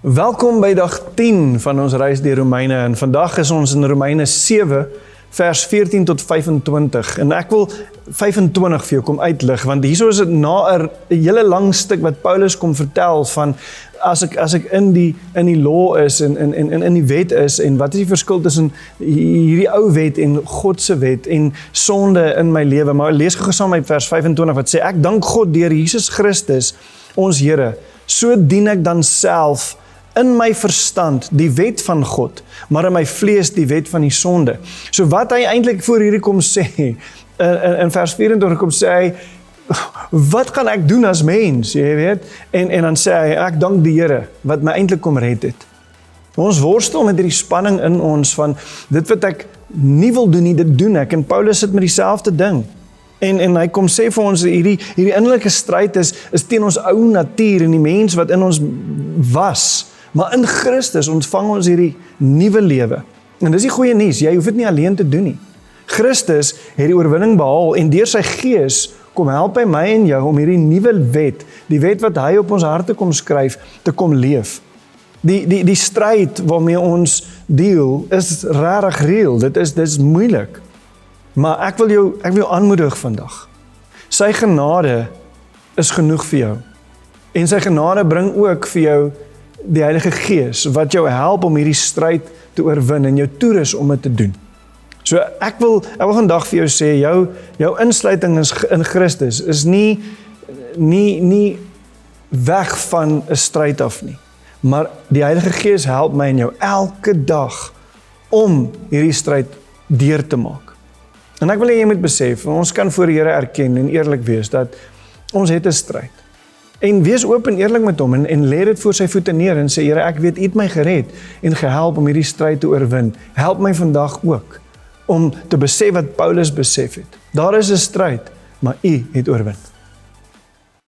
Welkom by dag 10 van ons reis deur Romeine en vandag is ons in Romeine 7 vers 14 tot 25 en ek wil 25 vir jou kom uitlig want hierso is dit na 'n hele lang stuk wat Paulus kom vertel van as ek in die law is en in die wet is en wat is die verskil tussen hierdie ou wet en God se wet en sonde in my lewe, maar lees gou saam met vers 25 wat sê ek dank God deur Jesus Christus ons Here, so dien ek dan self in my verstand die wet van God, maar in my vlees die wet van die sonde. So wat hy eintlik voor hierdie kom sê, in vers 24 kom sê hy, wat kan ek doen as mens, jy weet? En dan sê hy, ek dank die Here, wat my eintlik kom red het. Ons worstel met hierdie spanning in ons van, dit wat ek nie wil doen nie, dit doen ek, en Paulus sit met dieselfde ding. En hy kom sê vir ons, hierdie innerlike stryd is teen ons ou natuur, en die mens wat in ons was, maar in Christus ontvang ons hierdie nuwe lewe. En dis die goeie nuus, jy hoef dit nie alleen te doen nie. Christus het die oorwinning behaal en deur sy gees kom help hy my en jou om hierdie nuwe wet, die wet wat hy op ons harte kom skryf, te kom leef. Die stryd waarmee ons deel is regtig reël, dit is moeilik. Maar ek wil jou aanmoedig vandag. Sy genade is genoeg vir jou. En sy genade bring ook vir jou die Heilige Gees, wat jou help om hierdie stryd te oorwin en jou toerus om dit te doen. So ek wil vandag vir jou sê, jou insluiting in Christus is nie weg van 'n stryd af nie. Maar die Heilige Gees help my en jou elke dag om hierdie stryd deur te maak. En ek wil hê jy moet besef, ons kan voor die Here erken en eerlik wees dat ons het 'n stryd. En wees oop en eerlik met hom en lê dit voor sy voete neer en sê, Here, ek weet, U het my gered en gehelp om hierdie stryd te oorwin. Help my vandag ook om te besef wat Paulus besef het. Daar is 'n stryd, maar U het oorwin.